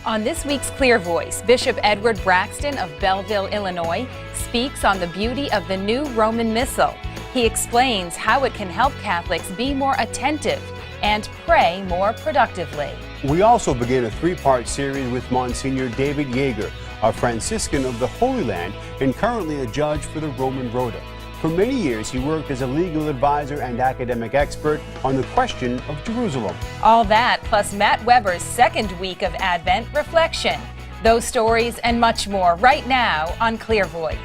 On this week's Clear Voice, Bishop Edward Braxton of Belleville, Illinois, speaks on the beauty of the new Roman Missal. He explains how it can help Catholics be more attentive and pray more productively. We also begin a three-part series with Monsignor David Yeager, a Franciscan of the Holy Land and currently a judge for the Roman Rota. For many years, he worked as a legal advisor and academic expert on the question of Jerusalem. All that, plus Matt Weber's second week of Advent reflection. Those stories and much more right now on Clear Voice.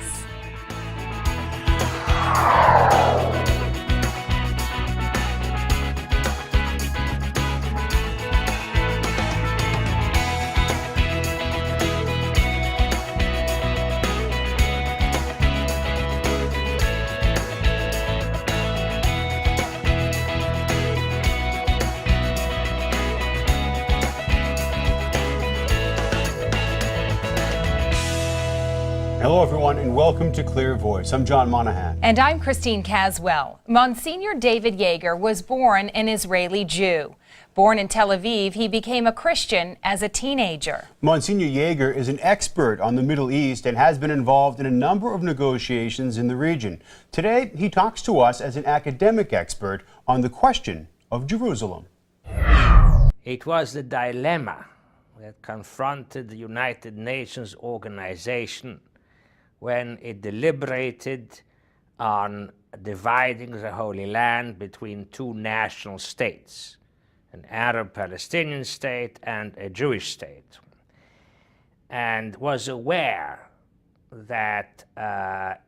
Hello, everyone, and welcome to Clear Voice. I'm John Monahan. And I'm Christine Caswell. Monsignor David Yeager was born an Israeli Jew. Born in Tel Aviv, he became a Christian as a teenager. Monsignor Yeager is an expert on the Middle East and has been involved in a number of negotiations in the region. Today, he talks to us as an academic expert on the question of Jerusalem. It was the dilemma that confronted the United Nations organization when it deliberated on dividing the Holy Land between two national states, an Arab-Palestinian state and a Jewish state, and was aware that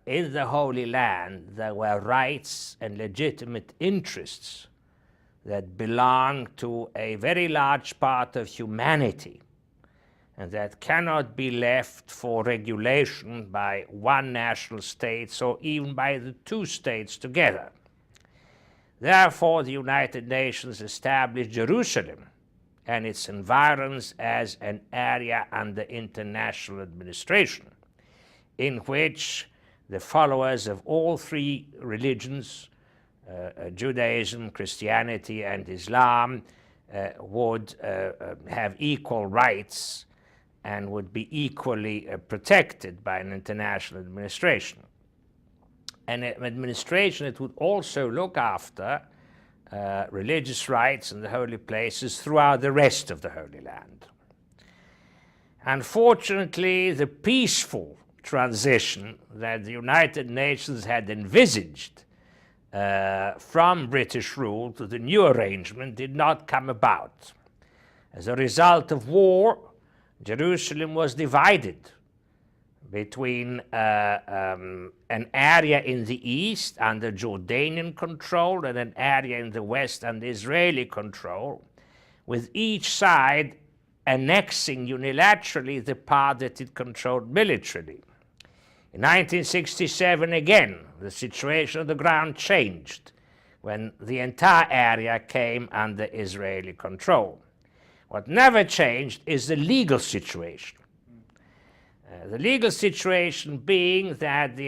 in the Holy Land there were rights and legitimate interests that belonged to a very large part of humanity, and that cannot be left for regulation by one national state or even by the two states together. Therefore, the United Nations established Jerusalem and its environs as an area under international administration, in which the followers of all three religions, Judaism, Christianity, and Islam, would have equal rights and would be equally protected by an international administration. An administration that would also look after religious rights in the holy places throughout the rest of the Holy Land. Unfortunately, the peaceful transition that the United Nations had envisaged from British rule to the new arrangement did not come about. As a result of war, Jerusalem was divided between an area in the east under Jordanian control and an area in the west under Israeli control, with each side annexing unilaterally the part that it controlled militarily. In 1967, again, the situation on the ground changed when the entire area came under Israeli control. What never changed is the legal situation. The legal situation being that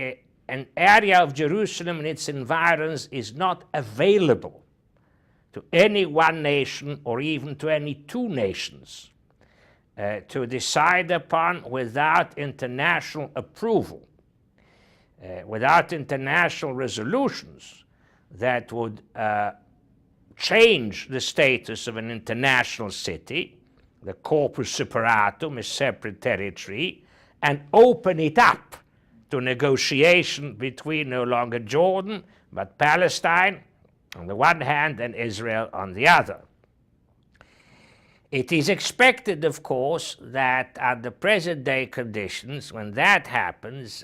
an area of Jerusalem and its environs is not available to any one nation or even to any two nations to decide upon without international approval, without international resolutions that would change the status of an international city, the corpus separatum, a separate territory, and open it up to negotiation between no longer Jordan, but Palestine on the one hand and Israel on the other. It is expected, of course, that under present-day conditions, when that happens,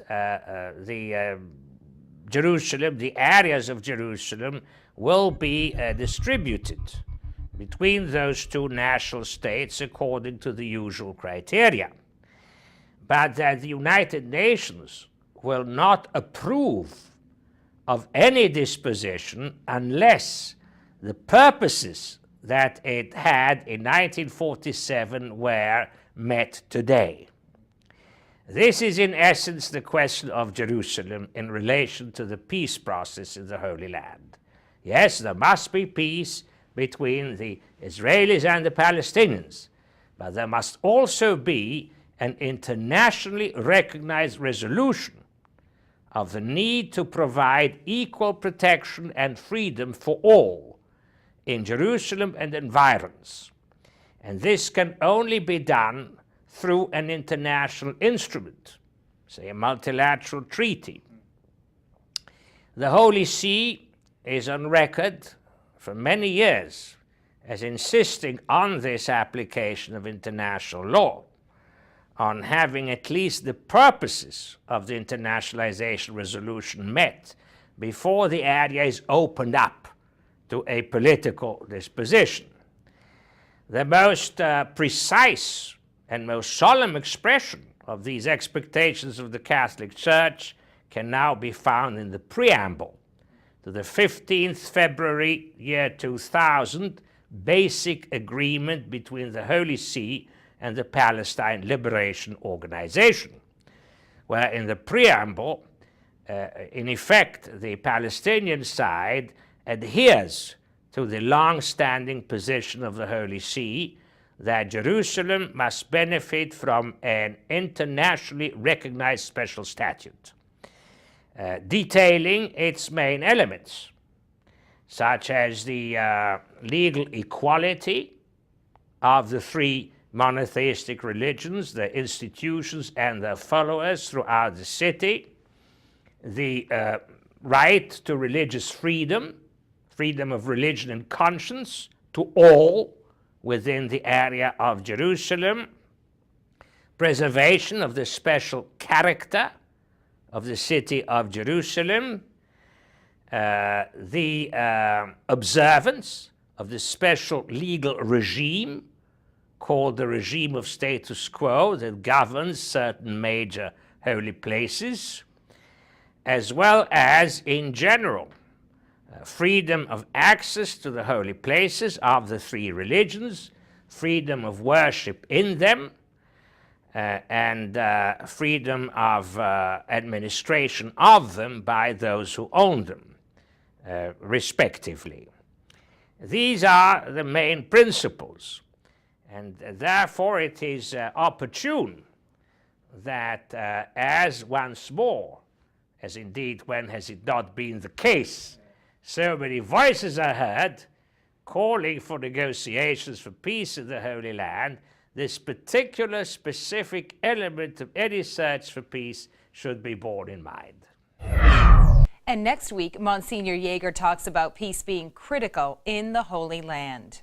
Jerusalem, the areas of Jerusalem, will be distributed between those two national states according to the usual criteria. But that the United Nations will not approve of any disposition unless the purposes that it had in 1947 were met today. This is in essence the question of Jerusalem in relation to the peace process in the Holy Land. Yes, there must be peace between the Israelis and the Palestinians, but there must also be an internationally recognized resolution of the need to provide equal protection and freedom for all in Jerusalem and environs. And this can only be done through an international instrument, say a multilateral treaty. The Holy See is on record for many years as insisting on this application of international law, on having at least the purposes of the internationalization resolution met before the area is opened up to a political disposition. The most precise and most solemn expression of these expectations of the Catholic Church can now be found in the preamble to the 15th February year 2000 basic agreement between the Holy See and the Palestine Liberation Organization, where in the preamble, in effect, the Palestinian side adheres to the long-standing position of the Holy See that Jerusalem must benefit from an internationally recognized special statute, detailing its main elements, such as the legal equality of the three monotheistic religions, their institutions and their followers throughout the city, the right to religious freedom, freedom of religion and conscience to all within the area of Jerusalem, preservation of the special character of the city of Jerusalem, the observance of the special legal regime called the regime of status quo that governs certain major holy places, as well as, in general, freedom of access to the holy places of the three religions, freedom of worship in them, and freedom of administration of them by those who own them, respectively. These are the main principles, and therefore it is opportune that as once more, as indeed when has it not been the case, so many voices are heard calling for negotiations for peace in the Holy Land, this particular specific element of any search for peace should be borne in mind. And next week, Monsignor Yeager talks about peace being critical in the Holy Land.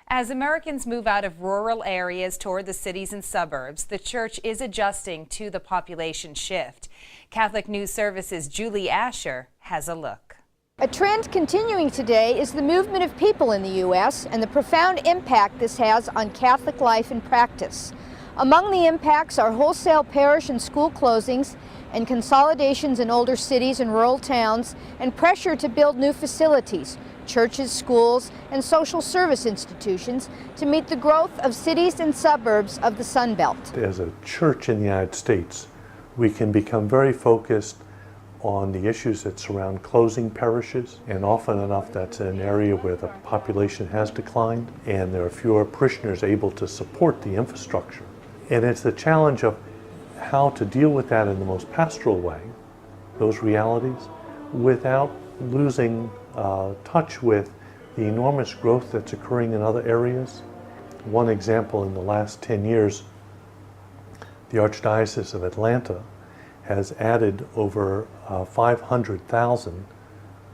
As Americans move out of rural areas toward the cities and suburbs, the Church is adjusting to the population shift. Catholic News Service's Julie Asher has a look. A trend continuing today is the movement of people in the U.S. and the profound impact this has on Catholic life and practice. Among the impacts are wholesale parish and school closings and consolidations in older cities and rural towns, and pressure to build new facilities, churches, schools, and social service institutions to meet the growth of cities and suburbs of the Sun Belt. As a church in the United States, we can become very focused on the issues that surround closing parishes, and often enough that's an area where the population has declined and there are fewer parishioners able to support the infrastructure. And it's the challenge of how to deal with that in the most pastoral way, those realities, without losing touch with the enormous growth that's occurring in other areas. One example, in the last 10 years, the Archdiocese of Atlanta has added over 500,000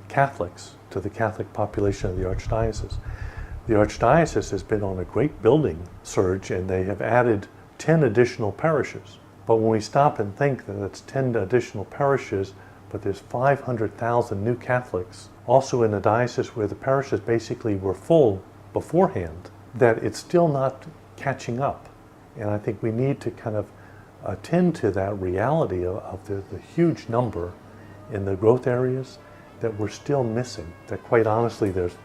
Catholics to the Catholic population of the Archdiocese. The Archdiocese has been on a great building surge, and they have added 10 additional parishes. But when we stop and think that it's 10 additional parishes, but there's 500,000 new Catholics, also in a diocese where the parishes basically were full beforehand, that it's still not catching up. And I think we need to kind of attend to that reality of the huge number in the growth areas that we're still missing. That quite honestly, there's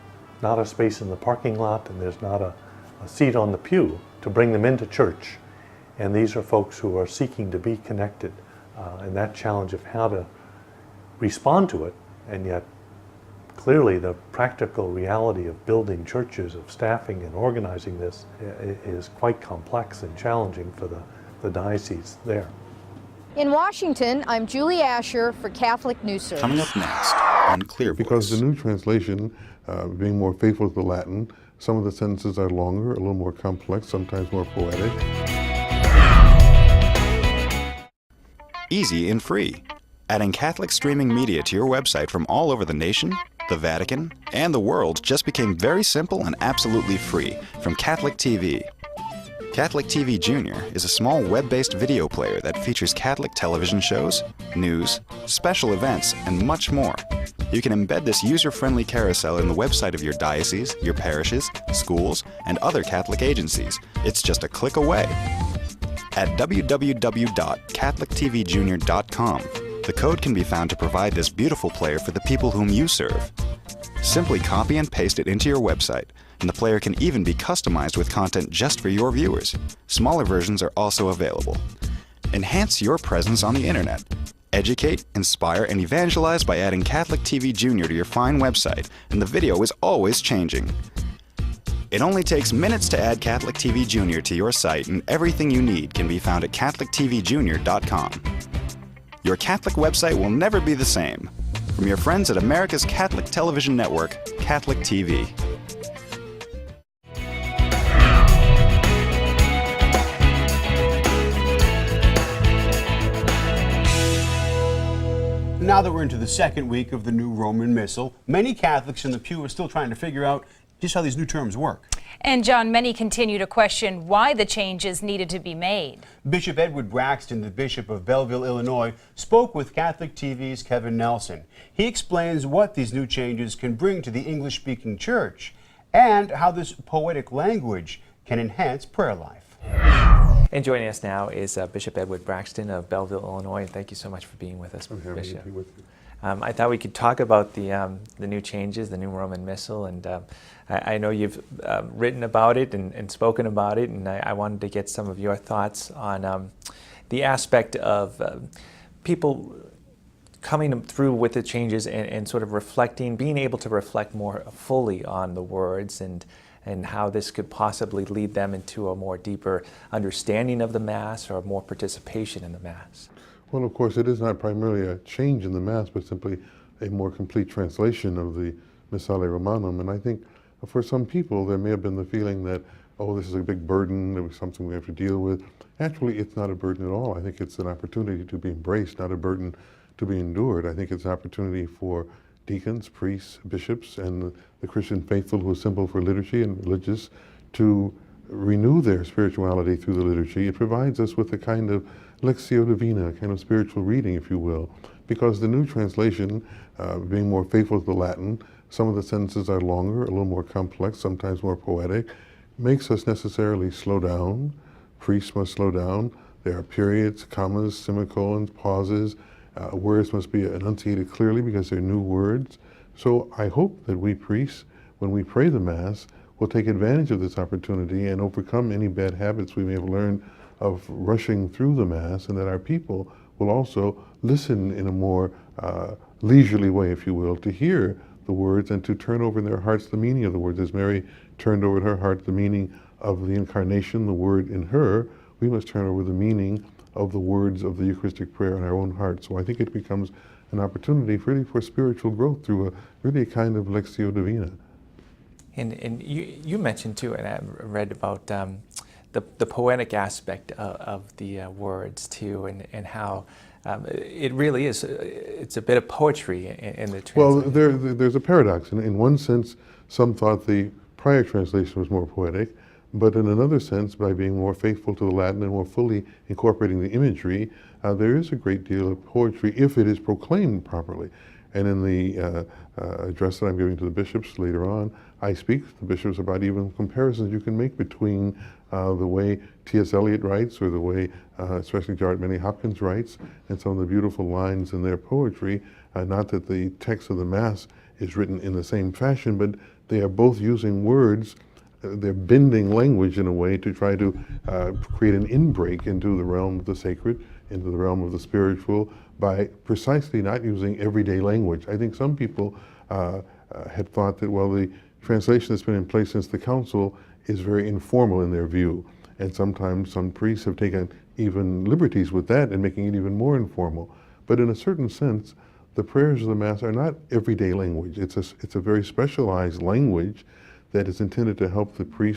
not a space in the parking lot and there's not a seat on the pew to bring them into church. And these are folks who are seeking to be connected, and that challenge of how to respond to it and yet Clearly, the practical reality of building churches, of staffing and organizing this is quite complex and challenging for the diocese there. In Washington, I'm Julie Asher for Catholic News Service. Coming up next on Clear Voice. Because the new translation, being more faithful to the Latin, some of the sentences are longer, a little more complex, sometimes more poetic. Easy and free. Adding Catholic streaming media to your website from all over the nation, the Vatican, and the world just became very simple and absolutely free from Catholic TV. Catholic TV Junior is a small web-based video player that features Catholic television shows, news, special events, and much more. You can embed this user-friendly carousel in the website of your diocese, your parishes, schools, and other Catholic agencies. It's just a click away. At www.catholictvjunior.com, the code can be found to provide this beautiful player for the people whom you serve. Simply copy and paste it into your website, and the player can even be customized with content just for your viewers. Smaller versions are also available. Enhance your presence on the internet. Educate, inspire, and evangelize by adding Catholic TV Junior to your fine website, and the video is always changing. It only takes minutes to add Catholic TV Junior to your site, and everything you need can be found at catholictvjunior.com. Your Catholic website will never be the same. From your friends at America's Catholic Television Network, Catholic TV. Now that we're into the second week of the new Roman Missal, many Catholics in the pew are still trying to figure out just how these new terms work. And John, many continue to question why the changes needed to be made. Bishop Edward Braxton, the Bishop of Belleville, Illinois, spoke with Catholic TV's Kevin Nelson. He explains what these new changes can bring to the English-speaking church and how this poetic language can enhance prayer life. And joining us now is Bishop Edward Braxton of Belleville, Illinois. And thank you so much for being with us, Bishop. To be with you. I thought we could talk about the new changes, the new Roman Missal, and I know you've written about it and spoken about it, and I wanted to get some of your thoughts on the aspect of people coming through with the changes and sort of reflecting, being able to reflect more fully on the words and how this could possibly lead them into a more deeper understanding of the Mass or more participation in the Mass. Well, of course, it is not primarily a change in the Mass, but simply a more complete translation of the Missale Romanum. And I think for some people, there may have been the feeling that, oh, this is a big burden, it was something we have to deal with. Actually, it's not a burden at all. I think it's an opportunity to be embraced, not a burden to be endured. I think it's an opportunity for deacons, priests, bishops, and the Christian faithful who assemble for liturgy and religious to renew their spirituality through the liturgy. It provides us with a kind of Lectio Divina, a kind of spiritual reading, if you will, because the new translation, being more faithful to the Latin, some of the sentences are longer, a little more complex, sometimes more poetic, makes us necessarily slow down. Priests must slow down. There are periods, commas, semicolons, pauses. Words must be enunciated clearly because they're new words. So I hope that we priests, when we pray the Mass, will take advantage of this opportunity and overcome any bad habits we may have learned of rushing through the Mass, and that our people will also listen in a more leisurely way, if you will, to hear the words and to turn over in their hearts the meaning of the words. As Mary turned over in her heart the meaning of the Incarnation, the Word in her, we must turn over the meaning of the words of the Eucharistic prayer in our own hearts. So I think it becomes an opportunity really for spiritual growth through a kind of Lectio Divina. And you mentioned too, and I read about the poetic aspect of the words too, and how it really is, it's a bit of poetry in the translation. Well, there's a paradox. In one sense, some thought the prior translation was more poetic, but in another sense, by being more faithful to the Latin and more fully incorporating the imagery, there is a great deal of poetry if it is proclaimed properly. And in the address that I'm giving to the bishops later on, I speak to the bishops about even comparisons you can make between the way T.S. Eliot writes, or the way especially Gerard Manley Hopkins writes, and some of the beautiful lines in their poetry. Not that the text of the Mass is written in the same fashion, but they are both using words. They're bending language in a way to try to create an inbreak into the realm of the sacred, into the realm of the spiritual, by precisely not using everyday language. I think some people had thought that, well, the translation that's been in place since the council is very informal in their view. And sometimes some priests have taken even liberties with that and making it even more informal. But in a certain sense, the prayers of the Mass are not everyday language. It's a very specialized language that is intended to help the priest